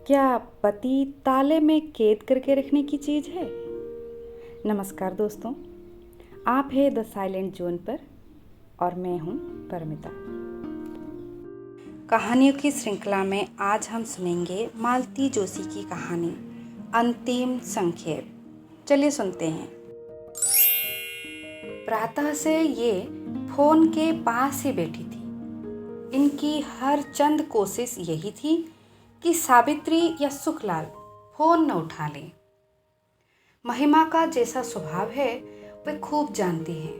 क्या पति ताले में कैद करके रखने की चीज़ है? नमस्कार दोस्तों, आप हैं द साइलेंट जोन पर और मैं हूँ परमिता। कहानियों की श्रृंखला में आज हम सुनेंगे मालती जोशी की कहानी अंतिम संक्षेप। चलिए सुनते हैं। प्रातः से ये फोन के पास ही बैठी थी। इनकी हर चंद कोशिश यही थी कि सावित्री या सुखलाल फोन न उठा लें। महिमा का जैसा स्वभाव है वे खूब जानती है।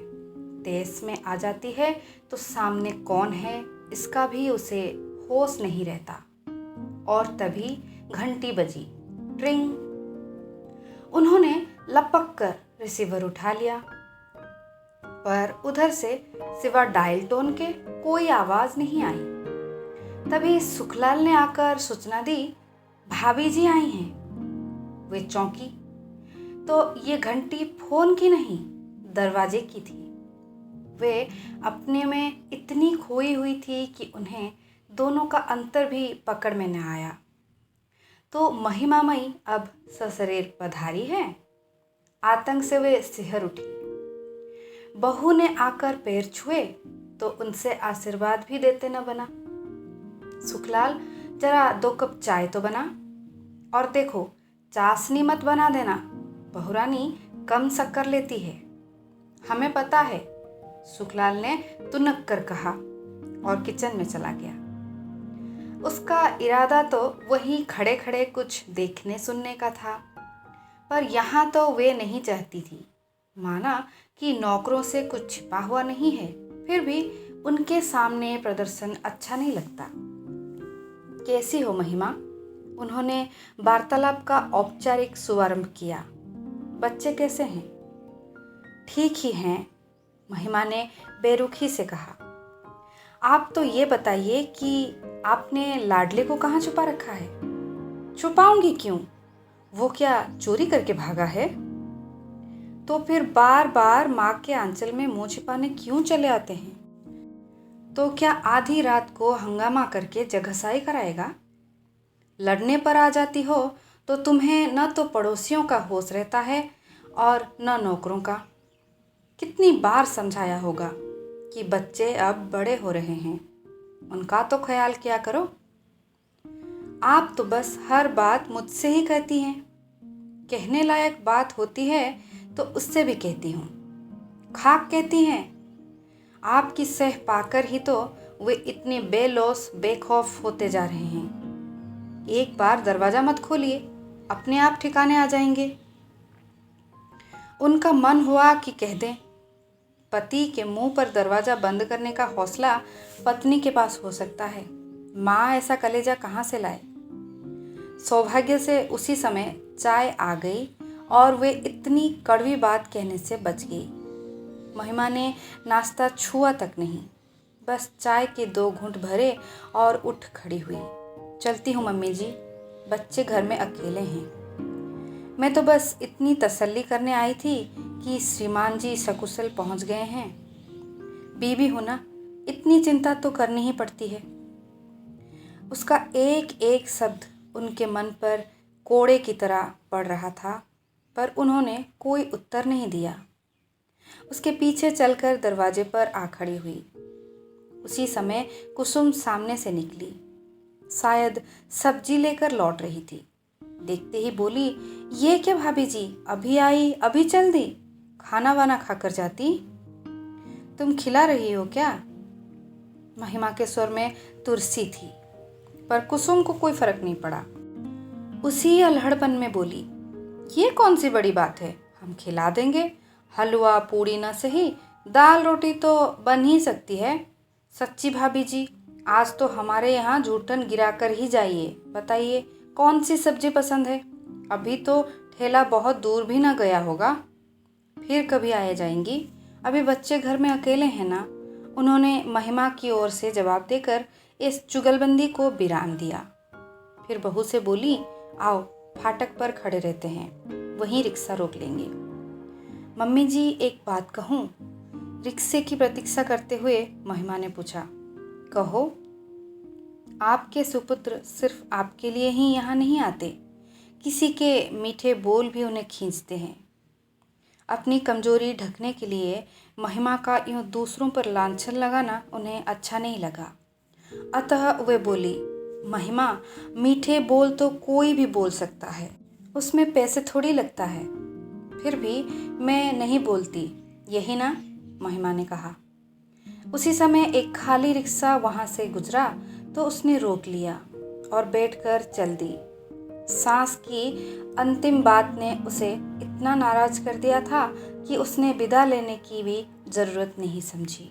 देश में आ जाती है तो सामने कौन है इसका भी उसे होश नहीं रहता। और तभी घंटी बजी, ट्रिंग। उन्होंने लपक कर रिसीवर उठा लिया, पर उधर से सिवा डायल टोन के कोई आवाज नहीं आई। तभी सुखलाल ने आकर सूचना दी, भाभी जी आई हैं। वे चौंकी तो ये घंटी फोन की नहीं, दरवाजे की थी। वे अपने में इतनी खोई हुई थी कि उन्हें दोनों का अंतर भी पकड़ में न आया। तो महिमा मई अब ससुरेल पधारी है। आतंक से वे सिहर उठी। बहू ने आकर पैर छुए तो उनसे आशीर्वाद भी देते न बना। सुखलाल, जरा 2 कप चाय तो बना, और देखो चाशनी मत बना देना, बहुरानी कम शक्कर लेती है। हमें पता है, सुखलाल ने तुनक कर कहा और किचन में चला गया। उसका इरादा तो वही खड़े खड़े कुछ देखने सुनने का था, पर यहाँ तो वे नहीं चाहती थी। माना कि नौकरों से कुछ छिपा हुआ नहीं है, फिर भी उनके सामने प्रदर्शन अच्छा नहीं लगता। कैसी हो महिमा? उन्होंने वार्तालाप का औपचारिक शुभारंभ किया। बच्चे कैसे हैं? ठीक ही हैं, महिमा ने बेरुखी से कहा। आप तो ये बताइए कि आपने लाडले को कहाँ छुपा रखा है? छुपाऊंगी क्यों? वो क्या चोरी करके भागा है? तो फिर बार बार माँ के आंचल में मुंह छिपाने क्यों चले आते हैं? तो क्या आधी रात को हंगामा करके जगहसाई कराएगा? लड़ने पर आ जाती हो तो तुम्हें न तो पड़ोसियों का होश रहता है और न नौकरों का। कितनी बार समझाया होगा कि बच्चे अब बड़े हो रहे हैं, उनका तो ख्याल किया करो। आप तो बस हर बात मुझसे ही कहती हैं। कहने लायक बात होती है तो उससे भी कहती हूँ। खाक कहती हैं। आपकी सह पाकर ही तो वे इतने बेलौस बेखौफ होते जा रहे हैं। एक बार दरवाज़ा मत खोलिए, अपने आप ठिकाने आ जाएंगे। उनका मन हुआ कि कह दें, पति के मुंह पर दरवाज़ा बंद करने का हौसला पत्नी के पास हो सकता है, माँ ऐसा कलेजा कहाँ से लाए। सौभाग्य से उसी समय चाय आ गई और वे इतनी कड़वी बात कहने से बच गई। महिमा ने नाश्ता छुआ तक नहीं, बस चाय के 2 घूंट भरे और उठ खड़ी हुई। चलती हूँ मम्मी जी, बच्चे घर में अकेले हैं। मैं तो बस इतनी तसल्ली करने आई थी कि श्रीमान जी सकुशल पहुँच गए हैं। बीवी हो ना, इतनी चिंता तो करनी ही पड़ती है। उसका एक एक शब्द उनके मन पर कोड़े की तरह पड़ रहा था, पर उन्होंने कोई उत्तर नहीं दिया। उसके पीछे चलकर दरवाजे पर आ खड़ी हुई। उसी समय कुसुम सामने से निकली, शायद सब्जी लेकर लौट रही थी। देखते ही बोली, ये क्या भाभी जी, अभी आई अभी चल दी? खाना वाना खाकर जाती। तुम खिला रही हो क्या? महिमा के स्वर में तुरसी थी, पर कुसुम को कोई फर्क नहीं पड़ा। उसी अल्हड़पन में बोली, ये कौन सी बड़ी बात है, हम खिला देंगे। हलवा पूड़ी न सही, दाल रोटी तो बन ही सकती है। सच्ची भाभी जी, आज तो हमारे यहाँ जूठन गिरा कर ही जाइए। बताइए कौन सी सब्जी पसंद है? अभी तो ठेला बहुत दूर भी ना गया होगा, फिर कभी आए जाएंगी। अभी बच्चे घर में अकेले हैं ना। उन्होंने महिमा की ओर से जवाब देकर इस जुगलबंदी को विराम दिया। फिर बहू से बोली, आओ फाटक पर खड़े रहते हैं, वहीं रिक्शा रोक लेंगे। मम्मी जी, एक बात कहूँ? रिक्शे की प्रतीक्षा करते हुए महिमा ने पूछा। कहो। आपके सुपुत्र सिर्फ आपके लिए ही यहाँ नहीं आते, किसी के मीठे बोल भी उन्हें खींचते हैं। अपनी कमजोरी ढकने के लिए महिमा का यूँ दूसरों पर लांछन लगाना उन्हें अच्छा नहीं लगा। अतः वे बोली, महिमा, मीठे बोल तो कोई भी बोल सकता है, उसमें पैसे थोड़ी लगता है। फिर भी मैं नहीं बोलती, यही ना? महिमा ने कहा। उसी समय एक खाली रिक्शा वहाँ से गुजरा तो उसने रोक लिया और बैठकर चल दी। सांस की अंतिम बात ने उसे इतना नाराज कर दिया था कि उसने विदा लेने की भी जरूरत नहीं समझी।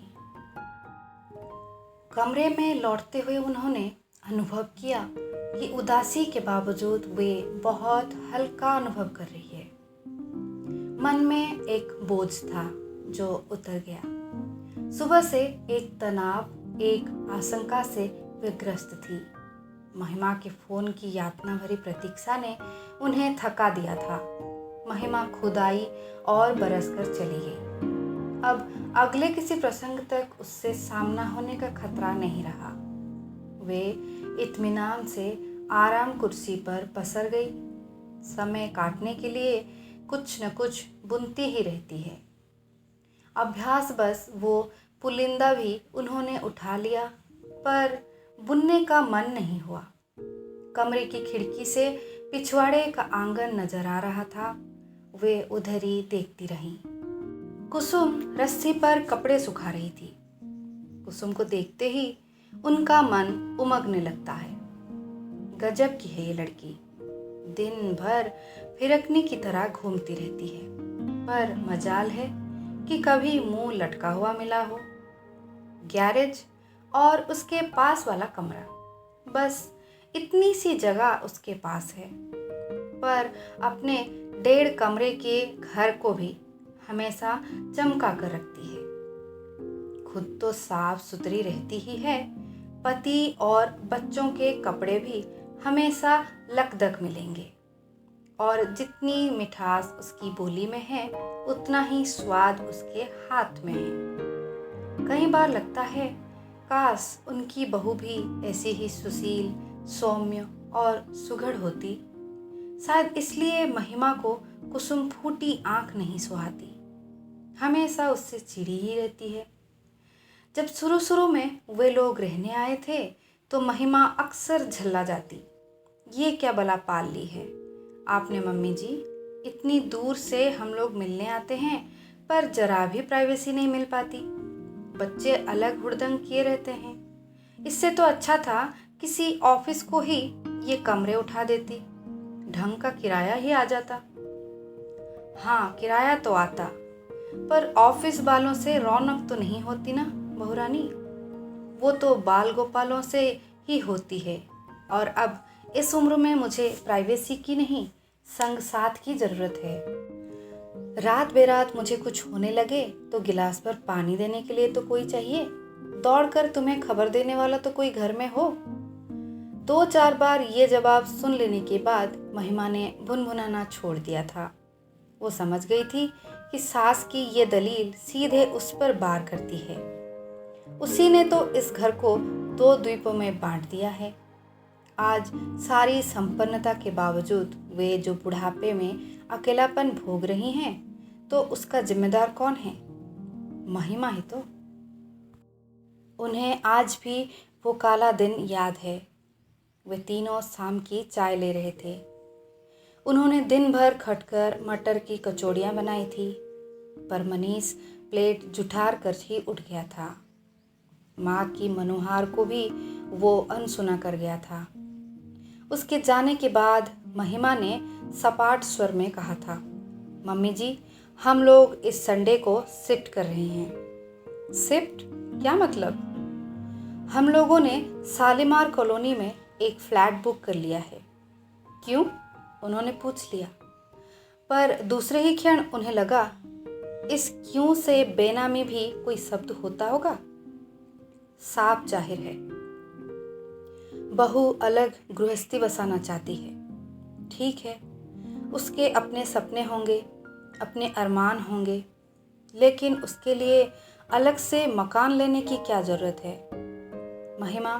कमरे में लौटते हुए उन्होंने अनुभव किया कि उदासी के बावजूद वे बहुत हल्का अनुभव कर रही है। मन में एक बोझ था जो उतर गया। सुबह से एक तनाव, एक आशंका से वे ग्रस्त थी। महिमा के फोन की यातना भरी प्रतीक्षा ने उन्हें थका दिया था। महिमा खुद आई और बरस कर चली गई। अब अगले किसी प्रसंग तक उससे सामना होने का खतरा नहीं रहा। वे इत्मीनान से आराम कुर्सी पर पसर गई। समय काटने के लिए कुछ न कुछ बुनती ही रहती है। अभ्यास बस वो पुलिंदा भी उन्होंने उठा लिया, पर बुनने का मन नहीं हुआ। कमरे की खिड़की से पिछवाड़े का आंगन नजर आ रहा था। वे उधर ही देखती रहीं। कुसुम रस्सी पर कपड़े सुखा रही थी। कुसुम को देखते ही उनका मन उमगने लगता है। गजब की है ये लड़की, दिन भर फिरकनी की तरह घूमती रहती है, पर मजाल है कि कभी मुंह लटका हुआ मिला हो। गैरेज और उसके पास वाला कमरा, बस इतनी सी जगह उसके पास है, पर अपने 1.5 कमरे के घर को भी हमेशा चमका कर रखती है। खुद तो साफ सुथरी रहती ही है, पति और बच्चों के कपड़े भी हमेशा लकदक मिलेंगे। और जितनी मिठास उसकी बोली में है, उतना ही स्वाद उसके हाथ में है। कई बार लगता है काश उनकी बहू भी ऐसी ही सुशील, सौम्य और सुघड़ होती। शायद इसलिए महिमा को कुसुम फूटी आंख नहीं सुहाती, हमेशा उससे चिढ़ी ही रहती है। जब शुरू शुरू में वे लोग रहने आए थे तो महिमा अक्सर झल्ला जाती, ये क्या बला पाल ली है आपने मम्मी जी, इतनी दूर से हम लोग मिलने आते हैं पर जरा भी प्राइवेसी नहीं मिल पाती, बच्चे अलग हुड़दंग किए रहते हैं। इससे तो अच्छा था किसी ऑफिस को ही ये कमरे उठा देती, ढंग का किराया ही आ जाता। हाँ, किराया तो आता, पर ऑफिस वालों से रौनक तो नहीं होती ना बहुरानी, वो तो बाल गोपालों से ही होती है। और अब इस उम्र में मुझे प्राइवेसी की नहीं, संग साथ की ज़रूरत है। रात बेरात मुझे कुछ होने लगे तो गिलास पर पानी देने के लिए तो कोई चाहिए, दौड़कर तुम्हें खबर देने वाला तो कोई घर में हो। 2-4 बार ये जवाब सुन लेने के बाद महिमा ने भुनभुनाना छोड़ दिया था। वो समझ गई थी कि सास की ये दलील सीधे उस पर वार करती है। उसी ने तो इस घर को 2 द्वीपों में बांट दिया है। आज सारी संपन्नता के बावजूद वे जो बुढ़ापे में अकेलापन भोग रही हैं, तो उसका जिम्मेदार कौन है? महिमा ही तो। उन्हें आज भी वो काला दिन याद है। वे तीनों शाम की चाय ले रहे थे। उन्होंने दिन भर खटकर मटर की कचौड़ियाँ बनाई थी, पर मनीष प्लेट जुठार कर ही उठ गया था। माँ की मनोहार को भी वो अनसुना कर गया था। उसके जाने के बाद महिमा ने सपाट स्वर में कहा था, मम्मी जी, हम लोग इस संडे को शिफ्ट कर रहे हैं। शिफ्ट? क्या मतलब? हम लोगों ने शालीमार कॉलोनी में एक फ्लैट बुक कर लिया है। क्यों? उन्होंने पूछ लिया, पर दूसरे ही क्षण उन्हें लगा इस क्यों से बेनामी भी कोई शब्द होता होगा। साफ जाहिर है बहू अलग गृहस्थी बसाना चाहती है। ठीक है, उसके अपने सपने होंगे, अपने अरमान होंगे, लेकिन उसके लिए अलग से मकान लेने की क्या ज़रूरत है? महिमा,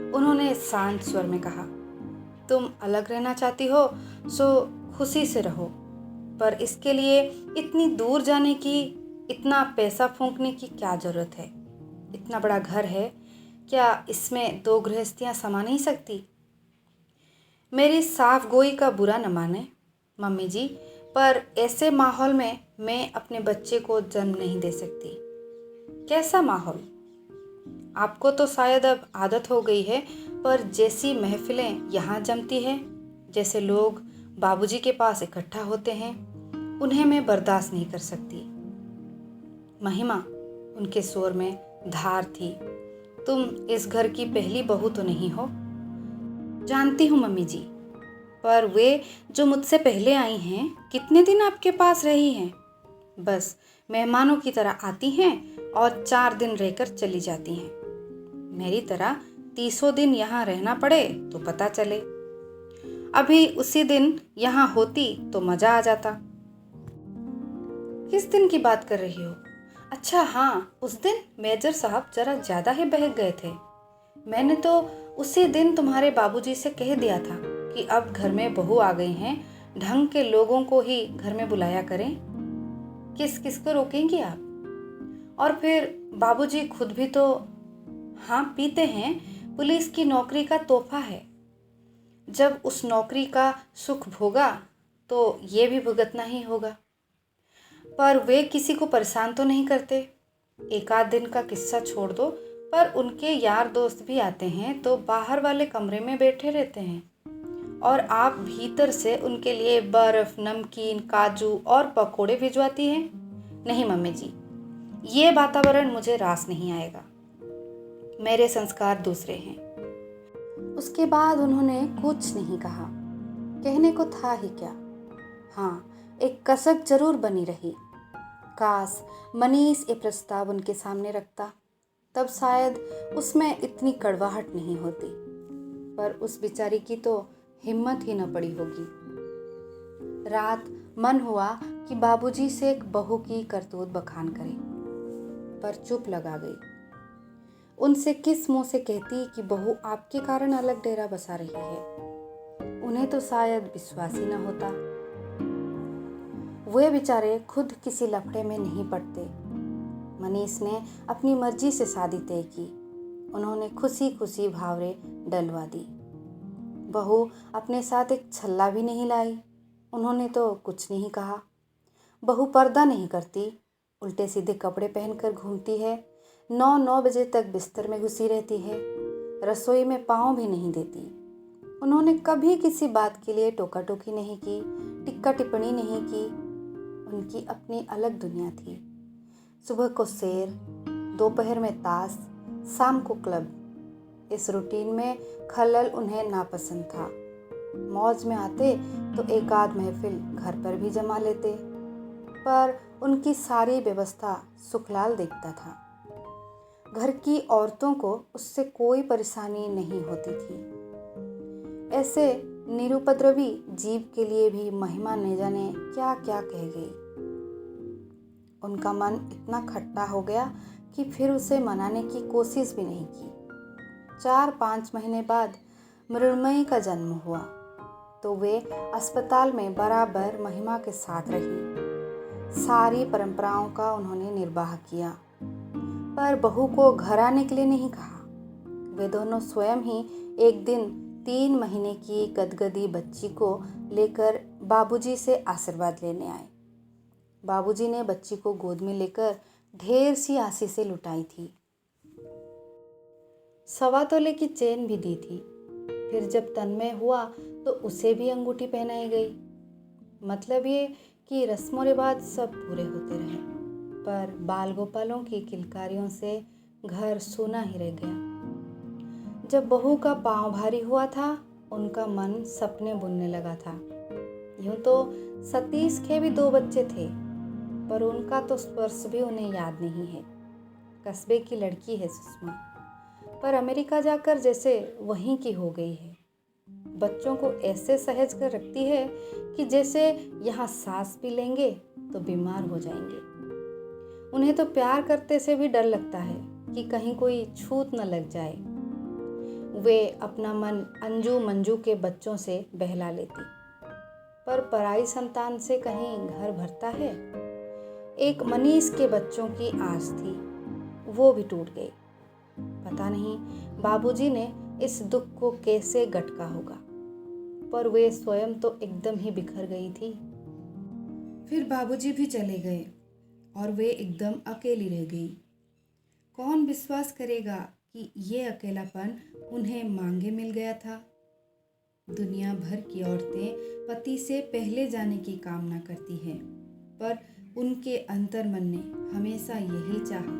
उन्होंने शांत स्वर में कहा, तुम अलग रहना चाहती हो सो खुशी से रहो, पर इसके लिए इतनी दूर जाने की, इतना पैसा फूंकने की क्या ज़रूरत है? इतना बड़ा घर है, क्या इसमें 2 गृहस्थियाँ समा नहीं सकती? मेरी साफ गोई का बुरा न माने मम्मी जी, पर ऐसे माहौल में मैं अपने बच्चे को जन्म नहीं दे सकती। कैसा माहौल? आपको तो शायद अब आदत हो गई है, पर जैसी महफिलें यहाँ जमती है, जैसे लोग बाबूजी के पास इकट्ठा होते हैं, उन्हें मैं बर्दाश्त नहीं कर सकती। महिमा, उनके स्वर में धार थी, तुम इस घर की पहली बहू तो नहीं हो? जानती हूँ मम्मी जी, पर वे जो मुझसे पहले आई हैं, कितने दिन आपके पास रही हैं? बस मेहमानों की तरह आती हैं और 4 दिन रहकर चली जाती हैं। मेरी तरह 30 दिन यहाँ रहना पड़े तो पता चले। अभी उसी दिन यहाँ होती तो मज़ा आ जाता। किस दिन की बात कर रही हो? अच्छा हाँ, उस दिन मेजर साहब जरा ज़्यादा ही बहक गए थे। मैंने तो उसी दिन तुम्हारे बाबूजी से कह दिया था कि अब घर में बहू आ गई हैं, ढंग के लोगों को ही घर में बुलाया करें। किस किस को रोकेंगी आप? और फिर बाबूजी खुद भी तो हाँ पीते हैं, पुलिस की नौकरी का तोहफा है। जब उस नौकरी का सुख भोगा तो ये भी भुगतना ही होगा। पर वे किसी को परेशान तो नहीं करते। एक आध दिन का किस्सा छोड़ दो, पर उनके यार दोस्त भी आते हैं तो बाहर वाले कमरे में बैठे रहते हैं और आप भीतर से उनके लिए बर्फ, नमकीन, काजू और पकोड़े भिजवाती हैं। नहीं मम्मी जी, ये वातावरण मुझे रास नहीं आएगा। मेरे संस्कार दूसरे हैं। उसके बाद उन्होंने कुछ नहीं कहा। कहने को था ही क्या। हाँ, एक कसक जरूर बनी रही। काश मनीष ये प्रस्ताव उनके सामने रखता, तब शायद उसमें इतनी कड़वाहट नहीं होती। पर उस बेचारी की तो हिम्मत ही न पड़ी होगी। रात मन हुआ कि बाबूजी से एक बहू की करतूत बखान करे, पर चुप लगा गई। उनसे किस मुंह से कहती कि बहू आपके कारण अलग डेरा बसा रही है? उन्हें तो शायद विश्वास ही न होता। वे बेचारे खुद किसी लफड़े में नहीं पड़ते। मनीष ने अपनी मर्जी से शादी तय की। उन्होंने खुशी खुशी भावरे डलवा दी। बहू अपने साथ एक छल्ला भी नहीं लाई। उन्होंने तो कुछ नहीं कहा। बहू पर्दा नहीं करती, उल्टे सीधे कपड़े पहनकर घूमती है। 9 बजे तक बिस्तर में घुसी रहती है। रसोई में पाँव भी नहीं देती। उन्होंने कभी किसी बात के लिए टोका टोकी नहीं की, टिक्का टिप्पणी नहीं की। उनकी अपनी अलग दुनिया थी। सुबह को सैर, दोपहर में ताश, शाम को क्लब। इस रूटीन में खलल उन्हें नापसंद था। मौज में आते तो एक आध महफिल घर पर भी जमा लेते, पर उनकी सारी व्यवस्था सुखलाल देखता था। घर की औरतों को उससे कोई परेशानी नहीं होती थी। ऐसे निरुपद्रवी जीव के लिए भी महिमा न जाने क्या क्या कह गई। उनका मन इतना खट्टा हो गया कि फिर उसे मनाने की कोशिश भी नहीं की। 4-5 महीने बाद मृण्मयी का जन्म हुआ तो वे अस्पताल में बराबर महिमा के साथ रही। सारी परंपराओं का उन्होंने निर्वाह किया, पर बहू को घर आने के लिए नहीं कहा। वे दोनों स्वयं ही एक दिन 3 महीने की गदगदी बच्ची को लेकर बाबूजी से आशीर्वाद लेने आए। बाबूजी ने बच्ची को गोद में लेकर ढेर सी आशीषें लुटाई थी। 1.25 तोले की चेन भी दी थी। फिर जब तन्मय हुआ तो उसे भी अंगूठी पहनाई गई। मतलब ये कि रस्मों रिवाज सब पूरे होते रहे, पर बाल गोपालों की किलकारियों से घर सूना ही रह गया। जब बहू का पाँव भारी हुआ था, उनका मन सपने बुनने लगा था। यूं तो सतीश के भी 2 बच्चे थे, पर उनका तो स्पर्श भी उन्हें याद नहीं है। कस्बे की लड़की है सुषमा, पर अमेरिका जाकर जैसे वहीं की हो गई है। बच्चों को ऐसे सहेज कर रखती है कि जैसे यहाँ सांस भी लेंगे तो बीमार हो जाएंगे। उन्हें तो प्यार करते से भी डर लगता है कि कहीं कोई छूत न लग जाए। वे अपना मन अंजू मंजू के बच्चों से बहला लेती, पर पराई संतान से कहीं घर भरता है। एक मनीष के बच्चों की आस थी, वो भी टूट गई। पता नहीं बाबूजी ने इस दुख को कैसे गटका होगा, पर वे स्वयं तो एकदम ही बिखर गई थी। फिर बाबूजी भी चले गए और वे एकदम अकेली रह गई। कौन विश्वास करेगा कि ये अकेलापन उन्हें मांगे मिल गया था। दुनिया भर की औरतें पति से पहले जाने की कामना करती हैं, पर उनके अंतर्मन ने हमेशा यही चाहा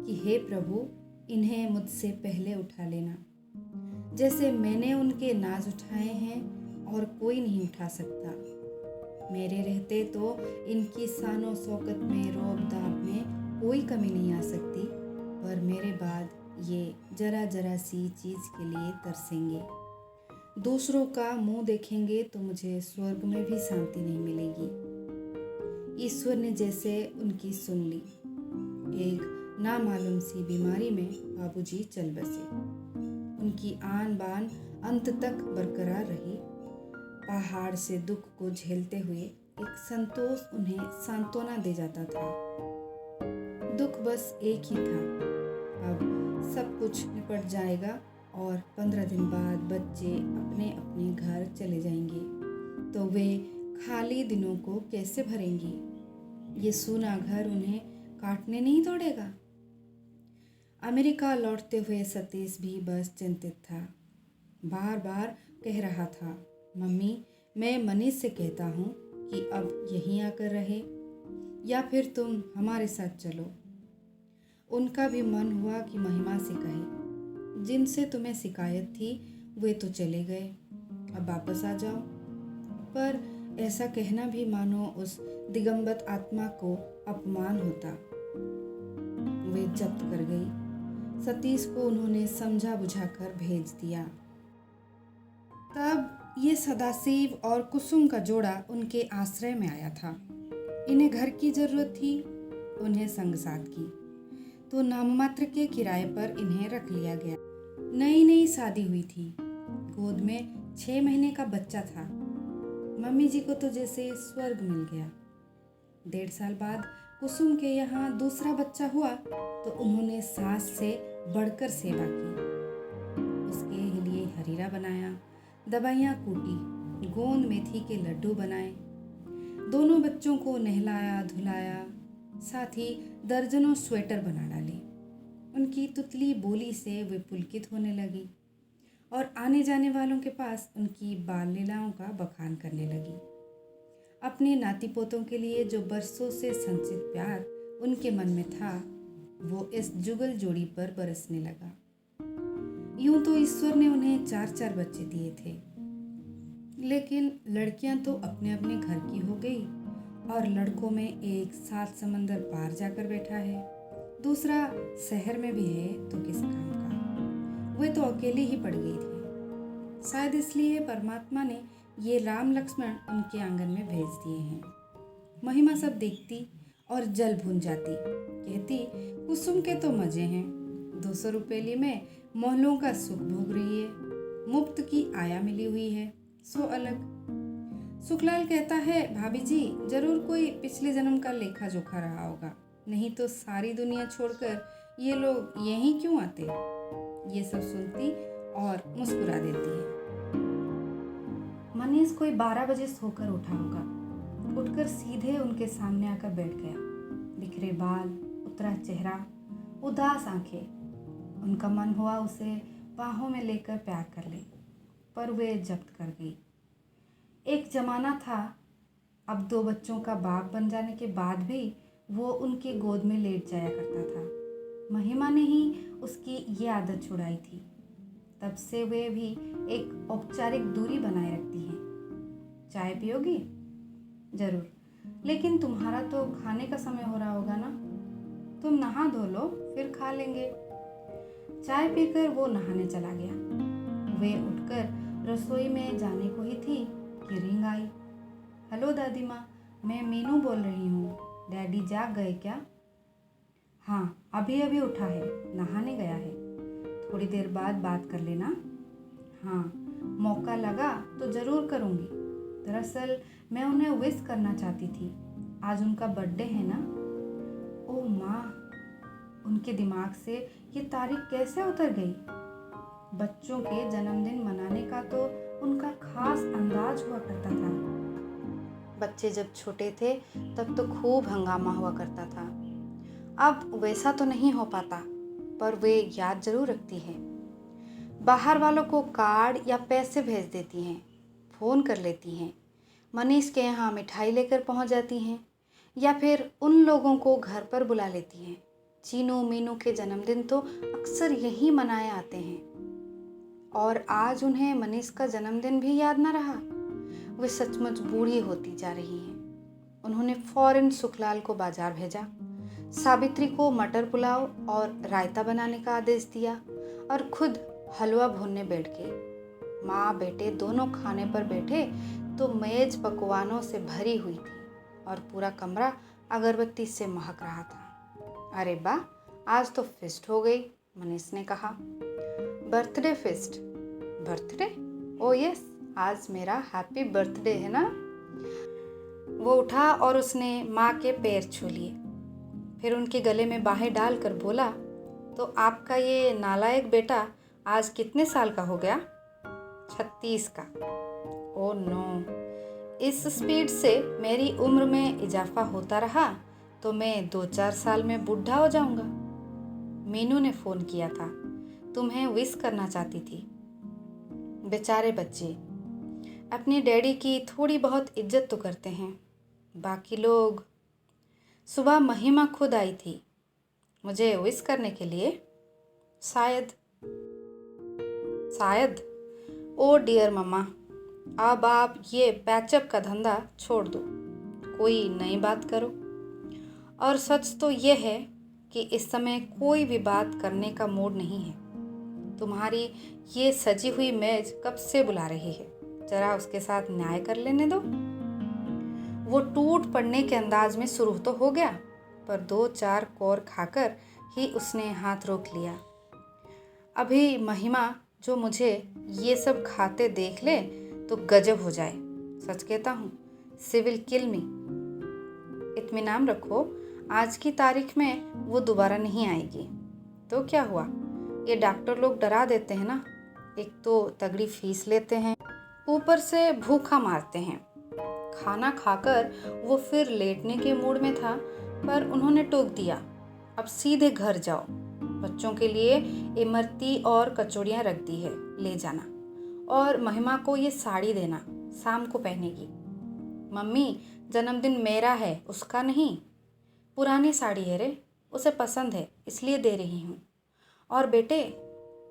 कि हे प्रभु, इन्हें मुझसे पहले उठा लेना, जैसे मैंने उनके नाज उठाए हैं और कोई नहीं उठा सकता। मेरे रहते तो इनकी शानो शौकत में, रोब दाब में कोई कमी नहीं आ सकती, पर मेरे बाद ये जरा जरा सी चीज़ के लिए तरसेंगे। दूसरों का मुंह देखेंगे तो मुझे स्वर्ग में भी शांति नहीं मिलेगी। ईश्वर ने जैसे उनकी सुन ली। एक नामालूम सी बीमारी में बाबूजी चल बसे। उनकी आन बान अंत तक बरकरार रही। पहाड़ से दुख को झेलते हुए एक संतोष उन्हें सांत्वना दे जाता था। दुख बस एक ही था, अब सब कुछ निपट जाएगा और 15 दिन बाद बच्चे अपने अपने घर चले जाएंगे, तो वे खाली दिनों को कैसे भरेंगी। ये सूना घर उन्हें काटने नहीं दौड़ेगा। अमेरिका लौटते हुए सतीश भी बस चिंतित था। बार बार कह रहा था, मम्मी, मैं मनीष से कहता हूँ कि अब यहीं आकर रहे, या फिर तुम हमारे साथ चलो। उनका भी मन हुआ कि महिमा से कहे, जिनसे तुम्हें शिकायत थी वे तो चले गए, अब वापस आ जाओ। पर ऐसा कहना भी मानो उस दिगंबत आत्मा को अपमान होता। वे जब्त कर गई। सतीश को उन्होंने समझा बुझाकर भेज दिया। तब ये सदाशिव और कुसुम का जोड़ा उनके आश्रय में आया था। इन्हें घर की जरूरत थी, उन्हें संगसात की, तो नाममात्र के किराए पर इन्हें रख लिया गया। नई नई शादी हुई थी, गोद में 6 महीने का बच्चा था। मम्मी जी को तो जैसे स्वर्ग मिल गया। 1.5 साल बाद कुसुम के यहाँ दूसरा बच्चा हुआ तो उन्होंने सास से बढ़कर सेवा की। उसके लिए हरीरा बनाया, दवाइयाँ कूटी, गोंद मेथी के लड्डू बनाए, दोनों बच्चों को नहलाया धुलाया, साथ ही दर्जनों स्वेटर बना डाले। उनकी तुतली बोली से वे पुलकित होने लगी और आने जाने वालों के पास उनकी बाल लीलाओं का बखान करने लगी। अपने नाती पोतों के लिए जो बरसों से संचित प्यार उनके मन में था, वो इस जुगल जोड़ी पर बरसने लगा। यूं तो ईश्वर ने उन्हें 4-4 बच्चे दिए थे, लेकिन लड़कियां तो अपने अपने घर की हो गई और लड़कों में एक 7 समंदर पार जाकर बैठा है, दूसरा शहर में भी है तो किस काम का। वे तो अकेली ही पड़ गई थी। शायद इसलिए परमात्मा ने ये राम लक्ष्मण उनके आंगन में भेज दिए हैं। महिमा सब देखती और जल भून जाती, कहती, कुसुम के तो मजे हैं, 200 रुपये में मोहल्लों का सुख भोग रही है, मुफ्त की आया मिली हुई है, सो अलग। सुखलाल कहता है, भाभी जी जरूर कोई पिछले जन्म का लेखा जोखा रहा होगा, नहीं तो सारी दुनिया छोड़कर ये लोग यहीं क्यों आते। ये सब सुनती और मुस्कुरा देती है। मनीष कोई 12 बजे सोकर उठा होगा। उठकर सीधे उनके सामने आकर बैठ गया। बिखरे बाल, उतरा चेहरा, उदास आंखें। उनका मन हुआ उसे बाहों में लेकर प्यार कर ले, पर वे जब्त कर गई। एक जमाना था, अब 2 बच्चों का बाप बन जाने के बाद भी वो उनकी गोद में लेट जाया करता था। महिमा ने ही उसकी ये आदत छुड़ाई थी। तब से वे भी एक औपचारिक दूरी बनाए रखती हैं। चाय पियोगी? जरूर, लेकिन तुम्हारा तो खाने का समय हो रहा होगा ना। तुम नहा धो लो, फिर खा लेंगे। चाय पीकर वो नहाने चला गया। वे उठकर रसोई में जाने को ही थी कि रिंग आई। हेलो दादी माँ, मैं मीनू बोल रही हूँ। डैडी जाग गए क्या? हाँ, अभी अभी उठा है, नहाने गया है। थोड़ी देर बाद बात कर लेना। हाँ, मौका लगा तो ज़रूर करूँगी। दरअसल मैं उन्हें विश करना चाहती थी। आज उनका बर्थडे है ना। ओह माँ, उनके दिमाग से ये तारीख कैसे उतर गई। बच्चों के जन्मदिन मनाने का तो उनका खास अंदाज हुआ करता था। बच्चे जब छोटे थे तब तो खूब हंगामा हुआ करता था। अब वैसा तो नहीं हो पाता, पर वे याद जरूर रखती है। बाहर वालों को कार्ड या पैसे भेज देती हैं, फ़ोन कर लेती हैं, मनीष के यहाँ मिठाई लेकर पहुँच जाती हैं, या फिर उन लोगों को घर पर बुला लेती हैं। चीनू मीनू के जन्मदिन तो अक्सर यहीं मनाए आते हैं। और आज उन्हें मनीष का जन्मदिन भी याद न रहा। वे सचमुच बूढ़ी होती जा रही हैं। उन्होंने फौरन सुखलाल को बाजार भेजा, सावित्री को मटर पुलाव और रायता बनाने का आदेश दिया और खुद हलवा भूनने बैठ गए। माँ बेटे दोनों खाने पर बैठे तो मेज पकवानों से भरी हुई थी और पूरा कमरा अगरबत्ती से महक रहा था। अरे वाह, आज तो फेस्ट हो गई, मनीष ने कहा। Birthday fest? बर्थडे? ओ यस, आज मेरा हैप्पी बर्थडे है ना। वो उठा और उसने माँ के पैर छू लिए, फिर उनके गले में बाहें डालकर बोला, तो आपका ये नालायक बेटा आज कितने साल का हो गया? 36 का। ओ नो, इस स्पीड से मेरी उम्र में इजाफा होता रहा तो मैं 2-4 साल में बूढ़ा हो जाऊंगा। मीनू ने फ़ोन किया था, तुम्हें विश करना चाहती थी। बेचारे बच्चे अपनी डैडी की थोड़ी बहुत इज्जत तो करते हैं, बाकी लोग। सुबह महिमा खुद आई थी मुझे विश करने के लिए। शायद। ओ डियर मम्मा, अब आप ये पैचअप का धंधा छोड़ दो, कोई नई बात करो। और सच तो ये है कि इस समय कोई भी बात करने का मूड नहीं है। तुम्हारी ये सजी हुई मेज कब से बुला रही है, जरा उसके साथ न्याय कर लेने दो। वो टूट पड़ने के अंदाज में शुरू तो हो गया, पर 2-4 कोर खाकर ही उसने हाथ रोक लिया। अभी महिमा जो मुझे ये सब खाते देख ले तो गजब हो जाए, सच कहता हूँ, सिविल किल मी। इत्मीनान रखो, आज की तारीख में वो दोबारा नहीं आएगी। तो क्या हुआ, ये डॉक्टर लोग डरा देते हैं ना। एक तो तगड़ी फीस लेते हैं, ऊपर से भूखा मारते हैं। खाना खाकर वो फिर लेटने के मूड में था, पर उन्होंने टोक दिया, अब सीधे घर जाओ, बच्चों के लिए इमरती और कचौड़ियाँ रख दी है, ले जाना। और महिमा को ये साड़ी देना, शाम को पहनेगी। मम्मी, जन्मदिन मेरा है, उसका नहीं। पुरानी साड़ी है रे, उसे पसंद है इसलिए दे रही हूँ। और बेटे,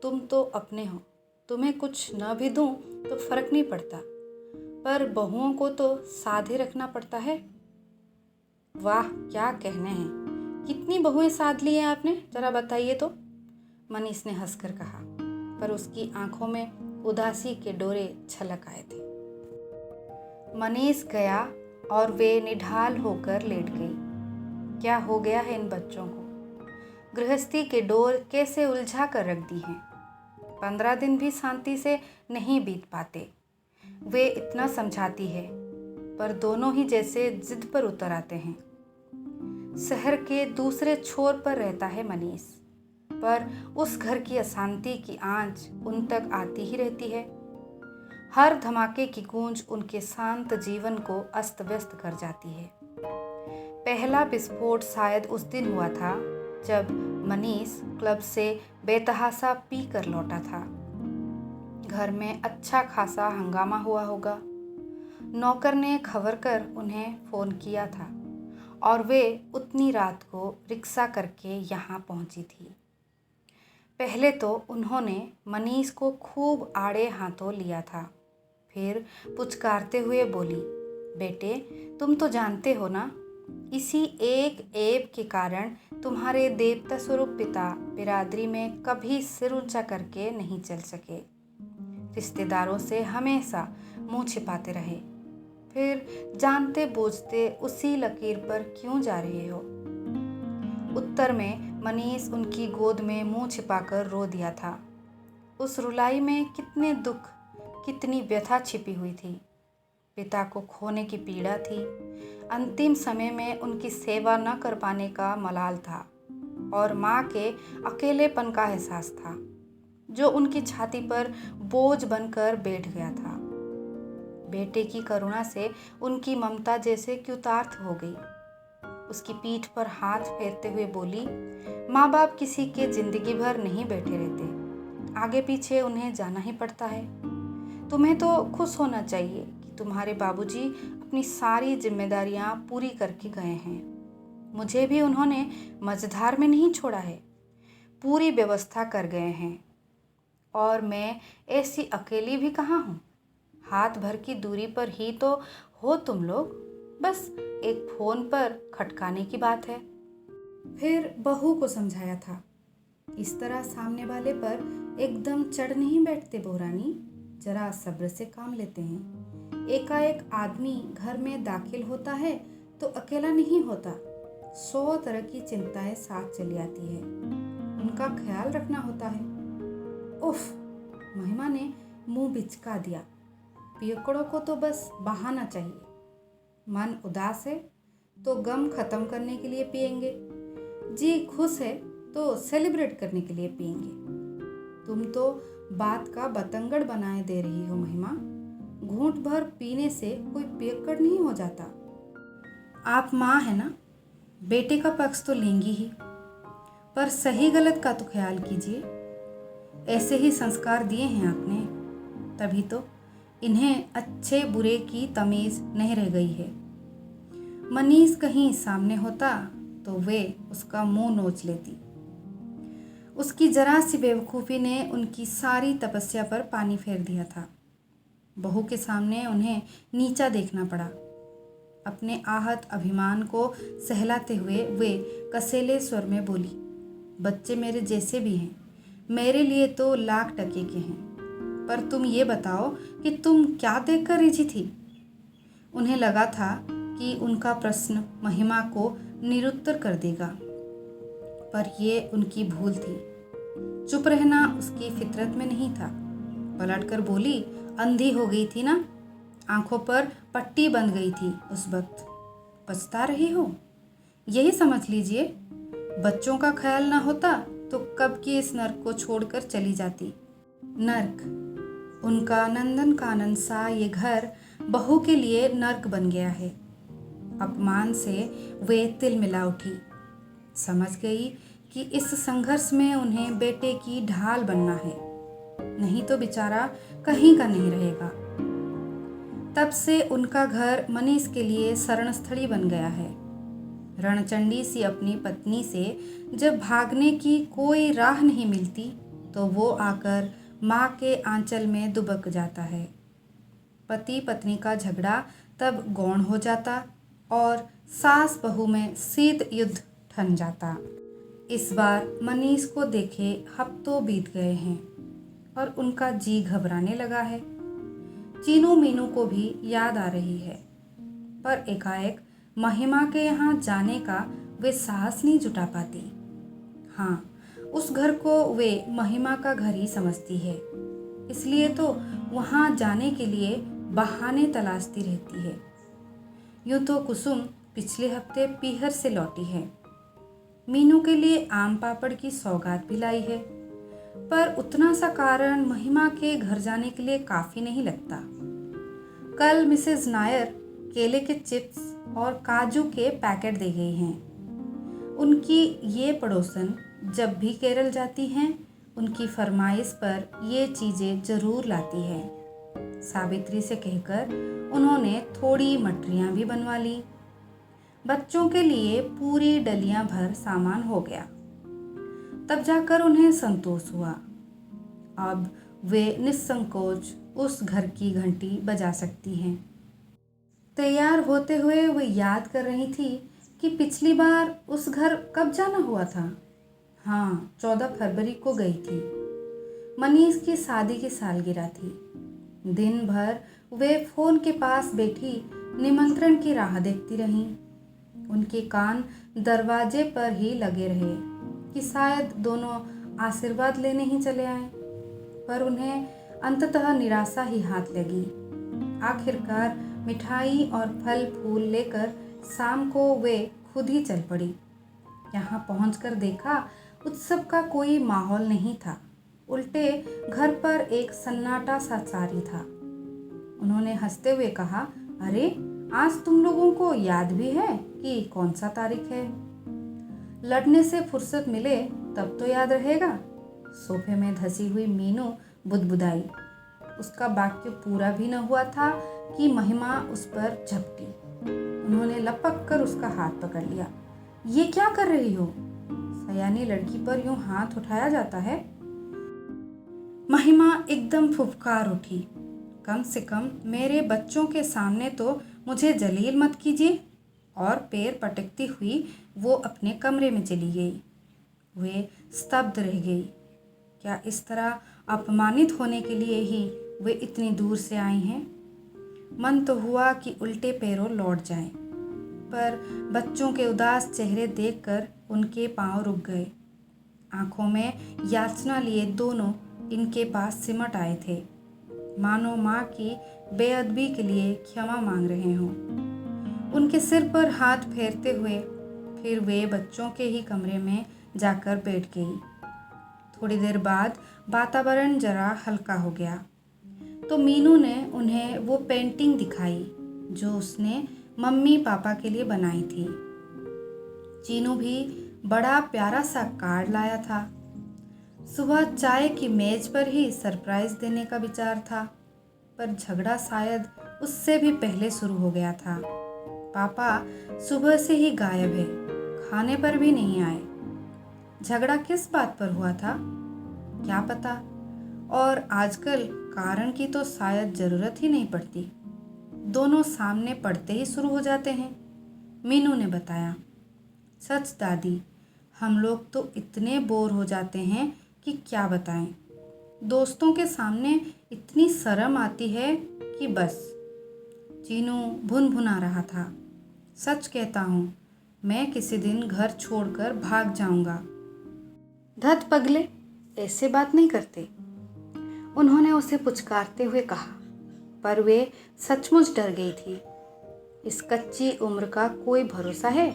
तुम तो अपने हो, तुम्हें कुछ न भी दूँ तो फर्क नहीं पड़ता, पर बहुओं को तो साध ही रखना पड़ता है। वाह, क्या कहने हैं, कितनी बहुएं साध ली हैं आपने, जरा बताइए तो, मनीष ने हंसकर कहा, पर उसकी आंखों में उदासी के डोरे छलक आए थे। मनीष गया और वे निढाल होकर लेट गई। क्या हो गया है इन बच्चों को, गृहस्थी के डोर कैसे उलझा कर रख दी हैं। 15 दिन भी शांति से नहीं बीत पाते। वे इतना समझाती है, पर दोनों ही जैसे जिद पर उतर आते हैं। शहर के दूसरे छोर पर रहता है मनीष, पर उस घर की अशांति की आंच उन तक आती ही रहती है। हर धमाके की गूंज उनके शांत जीवन को अस्त व्यस्त कर जाती है। पहला विस्फोट शायद उस दिन हुआ था जब मनीष क्लब से बेतहाशा पी कर लौटा था। घर में अच्छा खासा हंगामा हुआ होगा। नौकर ने खबर कर उन्हें फ़ोन किया था और वे उतनी रात को रिक्शा करके यहाँ पहुँची थी। पहले तो उन्होंने मनीष को खूब आड़े हाथों लिया था, फिर पुचकारते हुए बोली, बेटे, तुम तो जानते हो ना, इसी एक ऐब के कारण तुम्हारे देवता स्वरूप पिता बिरादरी में कभी सिर ऊंचा करके नहीं चल सके। रिश्तेदारों से हमेशा मुंह छिपाते रहे, फिर जानते बूझते उसी लकीर पर क्यों जा रहे हो। उत्तर में मनीष उनकी गोद में मुंह छिपाकर रो दिया था। उस रुलाई में कितने दुख, कितनी व्यथा छिपी हुई थी। पिता को खोने की पीड़ा थी, अंतिम समय में उनकी सेवा न कर पाने का मलाल था, और माँ के अकेलेपन का एहसास था जो उनकी छाती पर बोझ बनकर बैठ गया था। बेटे की करुणा से उनकी ममता जैसे क्युतार्थ हो गई। उसकी पीठ पर हाथ फेरते हुए बोली, माँ बाप किसी के जिंदगी भर नहीं बैठे रहते, आगे पीछे उन्हें जाना ही पड़ता है। तुम्हें तो खुश होना चाहिए कि तुम्हारे बाबूजी अपनी सारी जिम्मेदारियां पूरी करके गए हैं। मुझे भी उन्होंने मझधार में नहीं छोड़ा है, पूरी व्यवस्था कर गए हैं, और मैं ऐसी अकेली भी कहाँ हूँ। हाथ भर की दूरी पर ही तो हो तुम लोग, बस एक फोन पर खटकाने की बात है। फिर बहू को समझाया था, इस तरह सामने वाले पर एकदम चढ़ नहीं बैठते बोरानी, जरा सब्र से काम लेते हैं। एकाएक आदमी घर में दाखिल होता है तो अकेला नहीं होता, 100 तरह की चिंताएं साथ चली आती है, उनका ख्याल रखना होता है। उफ, महिमा ने मुंह बिचका दिया। पियकड़ों को तो बस बहाना चाहिए। मन उदास है तो गम खत्म करने के लिए पिएंगे, जी खुश है तो सेलिब्रेट करने के लिए पिएंगे। तुम तो बात का बतंगड़ बनाए दे रही हो महिमा। घूंट भर पीने से कोई पियक्कड़ नहीं हो जाता। आप माँ है ना, बेटे का पक्ष तो लेंगी ही, पर सही गलत का तो ख्याल कीजिए। ऐसे ही संस्कार दिए हैं आपने, तभी तो इन्हें अच्छे बुरे की तमीज नहीं रह गई है। मनीष कहीं सामने होता तो वे उसका मुंह नोच लेती। उसकी जरा सी बेवकूफ़ी ने उनकी सारी तपस्या पर पानी फेर दिया था। बहू के सामने उन्हें नीचा देखना पड़ा। अपने आहत अभिमान को सहलाते हुए वे कसेले स्वर में बोली, बच्चे मेरे जैसे भी हैं, मेरे लिए तो लाख टके के हैं, पर तुम ये बताओ कि तुम क्या देखकर रिझी थी। उन्हें लगा था कि उनका प्रश्न महिमा को निरुत्तर कर देगा, पर यह उनकी भूल थी। चुप रहना उसकी फितरत में नहीं था। पलटकर बोली, अंधी हो गई थी ना, आंखों पर पट्टी बंध गई थी उस वक्त। पछता रही हो, यही समझ लीजिए। बच्चों का ख्याल ना होता तो कब की इस नर्क को छोड़कर चली जाती। नर्क, उनका नंदन कानन सा ये घर बहू के लिए नर्क बन गया है। अपमान से वे तिलमिला उठी। समझ गई कि इस संघर्ष में उन्हें बेटे की ढाल बनना है, नहीं तो बेचारा कहीं का नहीं रहेगा। तब से उनका घर मनीष के लिए शरण स्थली बन गया है। रणचंडी सी अपनी पत्नी से जब भागने की कोई राह नहीं मिलती तो वो आकर माँ के आंचल में दुबक जाता है। पति पत्नी का झगड़ा तब गौण हो जाता और सास बहू में शीत युद्ध ठन जाता। इस बार मनीष को देखे हफ्तों बीत गए हैं और उनका जी घबराने लगा है। चीनू मीनू को भी याद आ रही है, पर एकाएक महिमा के यहाँ जाने का वे साहस नहीं जुटा पाती। हाँ, उस घर को वे महिमा का घर ही समझती है, इसलिए तो वहाँ जाने के लिए बहाने तलाशती रहती है। यूँ तो कुसुम पिछले हफ्ते पीहर से लौटी है। मीनू के लिए आम पापड़ की सौगात भी लाई है, पर उतना सा कारण महिमा के घर जाने के लिए काफ़ी नहीं लगता। कल मिसेज नायर केले के चिप्स और काजू के पैकेट दे गई हैं। उनकी ये पड़ोसन जब भी केरल जाती हैं, उनकी फरमाइश पर ये चीज़ें ज़रूर लाती है। सावित्री से कहकर उन्होंने थोड़ी मटरियाँ भी बनवा ली। बच्चों के लिए पूरी डलियां भर सामान हो गया। तब जाकर उन्हें संतोष हुआ। अब वे निस्संकोच उस घर की घंटी बजा सकती हैं। तैयार होते हुए वे याद कर रही थी कि पिछली बार उस घर कब जाना हुआ था। हाँ, 14 फरवरी को गई थी। मनीष की शादी की सालगिरह थी। दिन भर वे फोन के पास बैठी निमंत्रण की राह देखती रहीं। उनके कान दरवाजे पर ही लगे रहे कि शायद दोनों आशीर्वाद लेने ही चले आए, पर उन्हें अंततः निराशा ही हाथ लगी। आखिरकार मिठाई और फल फूल लेकर शाम को वे खुद ही चल पड़ी। यहाँ पहुंचकर देखा उत्सव का कोई माहौल नहीं था, उल्टे घर पर एक सन्नाटा सा जारी था। उन्होंने हंसते हुए कहा, अरे आज तुम लोगों को याद भी है कि कौन सा तारीख है? लड़ने से फुर्सत मिले तब तो याद रहेगा। सोफे में धसी हुई मीनू बुदबुदाई। उसका वाक्य पूरा भी न हुआ था कि महिमा उस पर झपटी। उन्होंने लपक कर उसका हाथ पकड़ लिया। ये क्या कर रही हो? सयानी लड़की पर यूं हाथ उठाया जाता है? महिमा एकदम फुफकार उठी। कम से कम मेरे बच्चों के सामने तो मुझे जलील मत कीजिए। और पैर पटकती हुई वो अपने कमरे में चली गई। वे स्तब्ध रह गई। क्या इस तरह अपमानित होने के लिए ही वे इतनी दूर से आई हैं? मन तो हुआ कि उल्टे पैरों लौट जाएं, पर बच्चों के उदास चेहरे देखकर उनके पांव रुक गए। आंखों में याचना लिए दोनों इनके पास सिमट आए थे, मानो माँ की बेअदबी के लिए क्षमा मांग रहे हों। उनके सिर पर हाथ फेरते हुए फिर वे बच्चों के ही कमरे में जाकर बैठ गई। थोड़ी देर बाद वातावरण जरा हल्का हो गया तो मीनू ने उन्हें वो पेंटिंग दिखाई जो उसने मम्मी पापा के लिए बनाई थी। चीनू भी बड़ा प्यारा सा कार्ड लाया था। सुबह चाय की मेज पर ही सरप्राइज देने का विचार था, पर झगड़ा शायद उससे भी पहले शुरू हो गया था। पापा सुबह से ही गायब है, खाने पर भी नहीं आए। झगड़ा किस बात पर हुआ था क्या पता, और आजकल कारण की तो शायद जरूरत ही नहीं पड़ती, दोनों सामने पड़ते ही शुरू हो जाते हैं। मीनू ने बताया, सच दादी, हम लोग तो इतने बोर हो जाते हैं कि क्या बताएं। दोस्तों के सामने इतनी शर्म आती है कि बस। चीनू भुनभुना रहा था, सच कहता हूँ, मैं किसी दिन घर छोड़कर भाग जाऊंगा। धत पगले, ऐसे बात नहीं करते, उन्होंने उसे पुचकारते हुए कहा, पर वे सचमुच डर गई थी। इस कच्ची उम्र का कोई भरोसा है?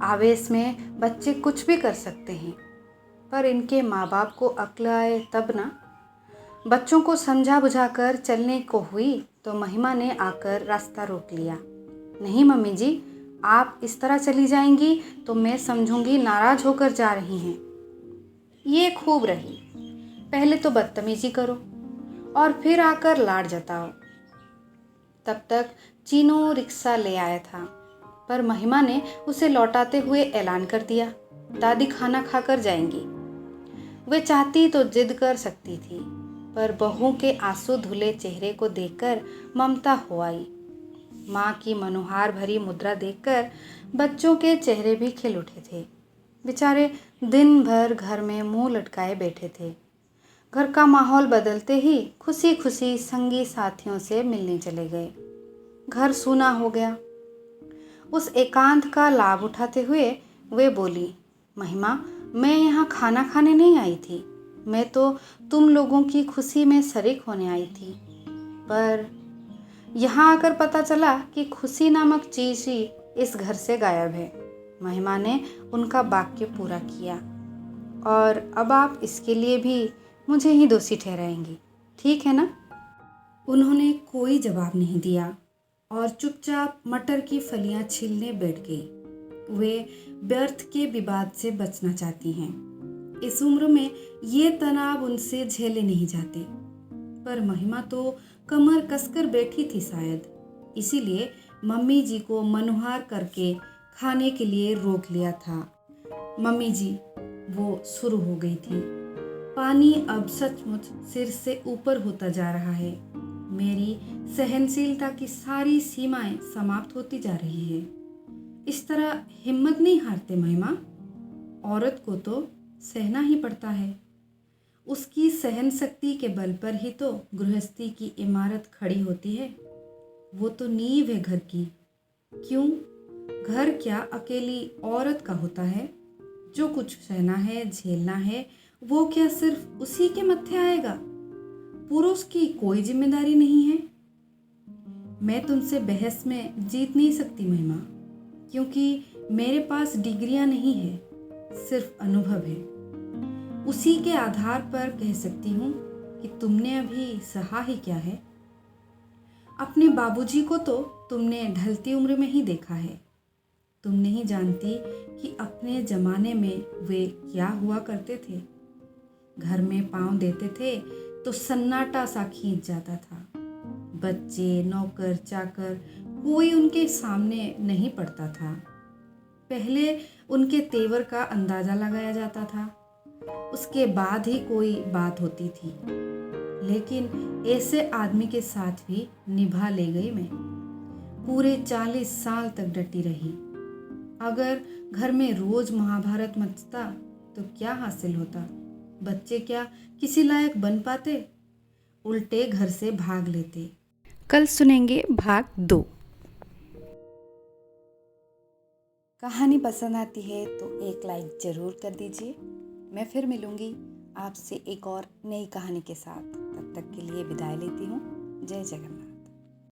आवेश में बच्चे कुछ भी कर सकते हैं, पर इनके माँ बाप को अक्ल आए तब ना। बच्चों को समझा बुझाकर चलने को हुई तो महिमा ने आकर रास्ता रोक लिया। नहीं मम्मी जी, आप इस तरह चली जाएंगी तो मैं समझूंगी नाराज होकर जा रही हैं। ये खूब रही, पहले तो बदतमीजी करो और फिर आकर लाड जताओ। तब तक चीनू रिक्शा ले आया था, पर महिमा ने उसे लौटाते हुए ऐलान कर दिया, दादी खाना खाकर जाएंगी। वे चाहती तो जिद कर सकती थी, पर बहू के आंसू धुले चेहरे को देखकर ममता हो आई। माँ की मनोहार भरी मुद्रा देखकर बच्चों के चेहरे भी खिल उठे थे। बेचारे दिन भर घर में मुंह लटकाए बैठे थे। घर का माहौल बदलते ही खुशी खुशी संगी साथियों से मिलने चले गए। घर सूना हो गया। उस एकांत का लाभ उठाते हुए वे बोली, महिमा, मैं यहाँ खाना खाने नहीं आई थी, मैं तो तुम लोगों की खुशी में शरीक होने आई थी। पर यहाँ आकर पता चला कि खुशी नामक चीज़ ही इस घर से गायब है। महिमा ने उनका वाक्य पूरा किया, और अब आप इसके लिए भी मुझे ही दोषी ठहराएंगी, ठीक है ना? उन्होंने कोई जवाब नहीं दिया और चुपचाप मटर की फलियां छीलने बैठ गई। वे व्यर्थ के विवाद से बचना चाहती हैं। इस उम्र में ये तनाव उनसे झेले नहीं जाते, पर महिमा तो कमर कसकर बैठी थी शायद, इसीलिए मम्मी जी को मनोहार करके खाने के लिए रोक लिया था। मम्मी जी, वो शुरू हो गई थी, पानी अब सचमुच सिर से ऊपर होता जा रहा है। मेरी सहनशीलता की सारी सीमाएं समाप्त होती जा रही है। इस तरह हिम्मत नहीं हारते महिमा, औरत को तो सहना ही पड़ता है। उसकी सहन शक्ति के बल पर ही तो गृहस्थी की इमारत खड़ी होती है। वो तो नींव है घर की। क्यों, घर क्या अकेली औरत का होता है? जो कुछ सहना है, झेलना है, वो क्या सिर्फ उसी के मत्थे आएगा? पुरुष की कोई जिम्मेदारी नहीं है। मैं तुमसे बहस में जीत नहीं सकती महिमा, क्योंकि मेरे पास डिग्रियां नहीं है, सिर्फ अनुभव है। उसी के आधार पर कह सकती हूँ कि तुमने अभी सहा ही क्या है। अपने बाबूजी को तो तुमने ढलती उम्र में ही देखा है। तुम नहीं जानती कि अपने जमाने में वे क्या हुआ करते थे। घर में पाँव देते थे तो सन्नाटा सा खींच जाता था। बच्चे, नौकर, चाकर कोई उनके सामने नहीं पड़ता था। पहले उनके तेवर का अंदाजा लगाया जाता था, उसके बाद ही कोई बात होती थी। लेकिन ऐसे आदमी के साथ भी निभा ले गई मैं। पूरे 40 साल तक डटी रही। अगर घर में रोज महाभारत मचता तो क्या हासिल होता? बच्चे क्या किसी लायक बन पाते? उल्टे घर से भाग लेते। कल सुनेंगे भाग 2। कहानी पसंद आती है तो एक लाइक ज़रूर कर दीजिए। मैं फिर मिलूँगी आपसे एक और नई कहानी के साथ। तब तक के लिए विदाई लेती हूँ। जय जगन्नाथ।